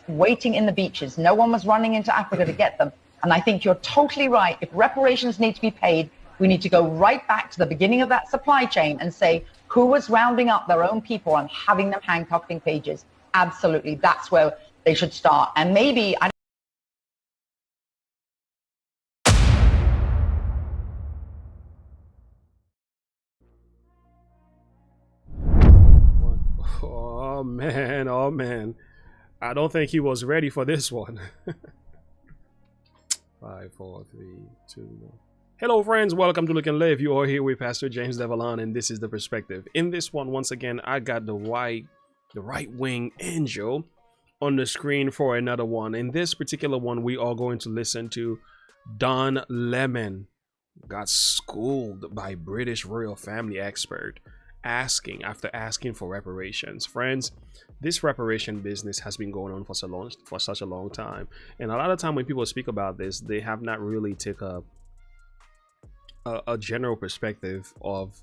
waiting in the beaches. No one was running into Africa to get them. And I think you're totally right. If reparations need to be paid, we need to go right back to the beginning of that supply chain and say who was rounding up their own people and having them handcuffed in cages. Absolutely. That's where they should start. And maybe Oh man, oh man. I don't think he was ready for this one. 5, 4, 3, 2, 1. Hello friends, welcome to Look and Live. You are here with Pastor James DeVallon, and this is The Perspective. In this one, once again, I got the right wing angel on the screen for another one. In this particular one, we are going to listen to Don Lemon. Got schooled by British royal family expert after asking for reparations. Friends, this reparation business has been going on for such a long time, and a lot of time when people speak about this, they have not really taken a general perspective of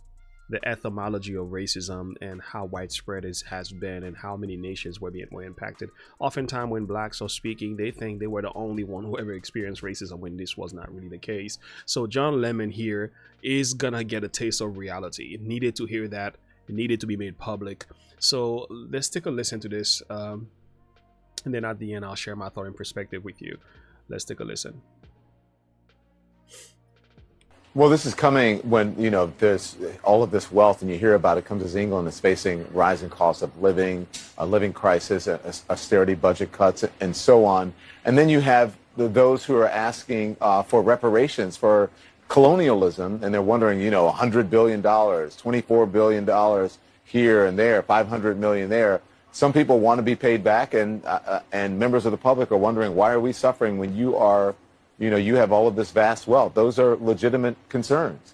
the etymology of racism and how widespread it has been and how many nations were impacted. Oftentimes when blacks are speaking, they think they were the only one who ever experienced racism, when this was not really the case. So John Lemon here is gonna get a taste of reality. It needed to hear that. It needed to be made public. So let's take a listen to this, and then at the end I'll share my thought and perspective with you. Let's take a listen. Well, this is coming when, you know, there's all of this wealth, and you hear about it comes as England is facing rising costs of living, a living crisis, austerity budget cuts, and so on. And then you have those who are asking for reparations for colonialism, and they're wondering, you know, $100 billion, $24 billion here and there, 500 million there. Some people want to be paid back, and members of the public are wondering, why are we suffering when you are, you know, you have all of this vast wealth? Those are legitimate concerns.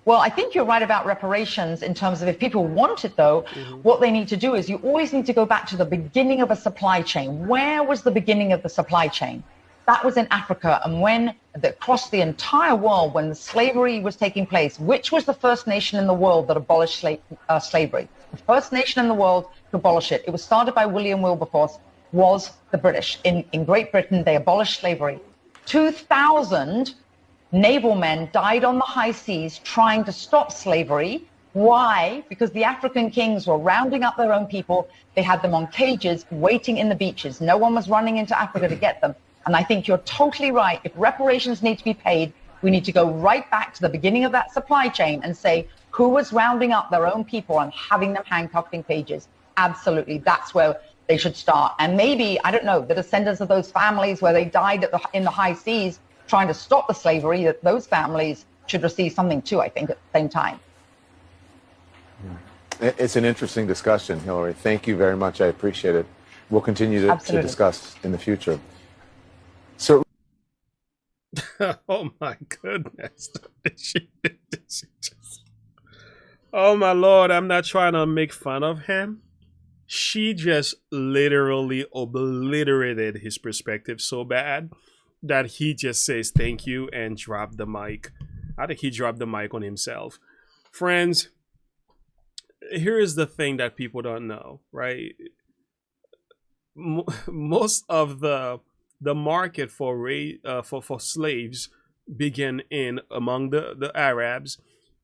Well, I think you're right about reparations in terms of if people want it, though, what they need to do is you always need to go back to the beginning of a supply chain. Where was the beginning of the supply chain? That was in Africa. And when across the entire world, when the slavery was taking place, which was the first nation in the world that abolished slavery? The first nation in the world to abolish it. It was started by William Wilberforce, was the British. In Great Britain, they abolished slavery. 2,000 naval men died on the high seas trying to stop slavery. Why? Because the African kings were rounding up their own people. They had them on cages waiting in the beaches. No one was running into Africa to get them. And I think you're totally right. If reparations need to be paid, we need to go right back to the beginning of that supply chain and say who was rounding up their own people and having them handcuffed in cages. Absolutely. That's where they should start. And maybe, I don't know, the descendants of those families where they died in the high seas trying to stop the slavery, that those families should receive something too, I think, at the same time. It's an interesting discussion, Hillary. Thank you very much. I appreciate it. We'll continue to discuss in the future. So, oh my goodness. Oh my Lord, I'm not trying to make fun of him. She just literally obliterated his perspective so bad that he just says thank you and dropped the mic. I think he dropped the mic on himself. Friends, here is the thing that people don't know, right? Most of the market for slaves began among the Arabs,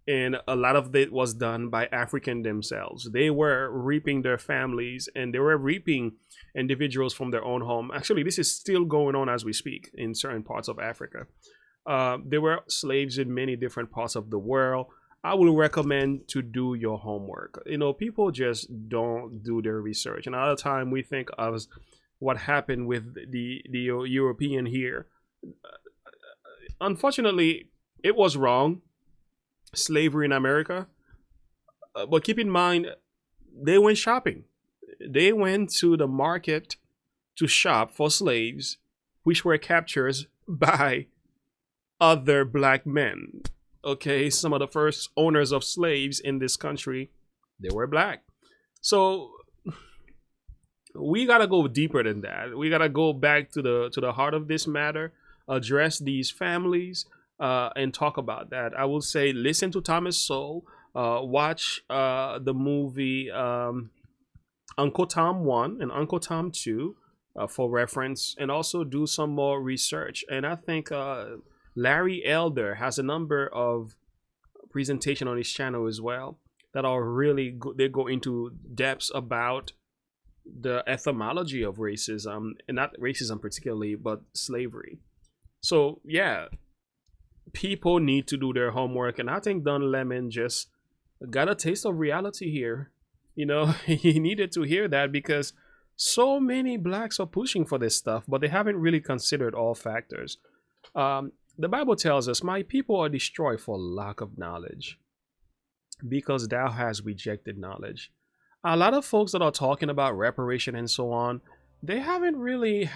and a lot of it was done by African themselves. They were reaping their families, and they were reaping individuals from their own home. Actually, this is still going on as we speak in certain parts of Africa. There were slaves in many different parts of the world. I will recommend to do your homework. You know, people just don't do their research. And a lot of time we think of what happened with the European here. Unfortunately, it was wrong. Slavery in America. But keep in mind, they went shopping. They went to the market to shop for slaves, which were captured by other black men. Okay, some of the first owners of slaves in this country, they were black. So we gotta go deeper than that. We gotta go back to the heart of this matter, address these families, and talk about that. I will say, listen to Thomas Sowell, watch the movie Uncle Tom 1 and Uncle Tom 2. for reference, and also do some more research. And I think Larry Elder has a number of presentation on his channel as well that are really good. They go into depths about the etymology of racism, and not racism particularly, but slavery. So yeah, people need to do their homework, and I think Don Lemon just got a taste of reality here. You know, he needed to hear that, because so many blacks are pushing for this stuff, but they haven't really considered all factors. The Bible tells us, my people are destroyed for lack of knowledge, because thou hast rejected knowledge. A lot of folks that are talking about reparation and so on, they haven't really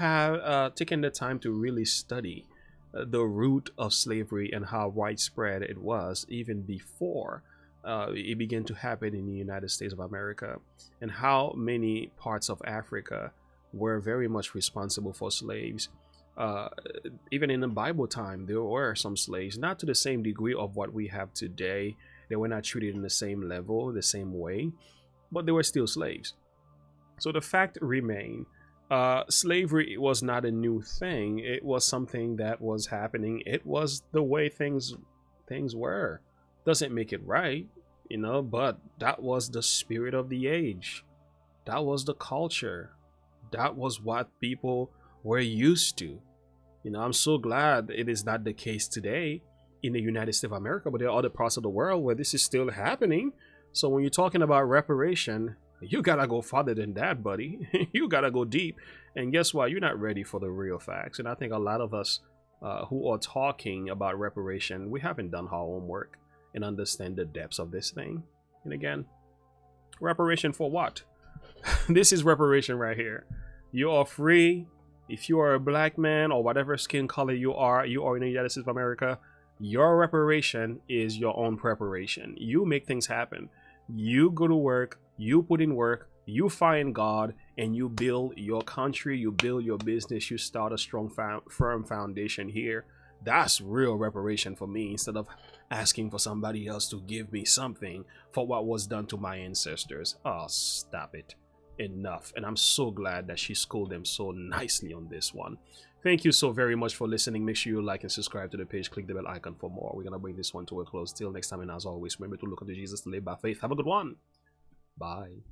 taken the time to really study the root of slavery and how widespread it was even before it began to happen in the United States of America, and how many parts of Africa were very much responsible for slaves. Even in the Bible time, there were some slaves, not to the same degree of what we have today. They were not treated in the same level, the same way, but they were still slaves. So the fact remains, slavery was not a new thing. It was something that was happening. It was the way things were. Doesn't make it right, you know, but that was the spirit of the age. That was the culture. That was what people were used to. You know, I'm so glad it is not the case today in the United States of America, but there are other parts of the world where this is still happening. So when you're talking about reparation, you gotta go farther than that, buddy. You gotta go deep. And guess what? You're not ready for the real facts. And I think a lot of us who are talking about reparation, we haven't done our homework and understand the depths of this thing. And again, reparation for what? This is reparation right here. You are free. If you are a black man or whatever skin color you are in the United States of America, your reparation is your own preparation. You make things happen. You go to work, you put in work, you find God, and you build your country, you build your business, you start a strong, firm foundation here. That's real reparation for me, instead of asking for somebody else to give me something for what was done to my ancestors. Oh, stop it. Enough. And I'm so glad that she schooled them so nicely on this one. Thank you so very much for listening. Make sure you like and subscribe to the page. Click the bell icon for more. We're going to bring this one to a close. Till next time, and as always, remember to look unto Jesus, to live by faith. Have a good one. Bye.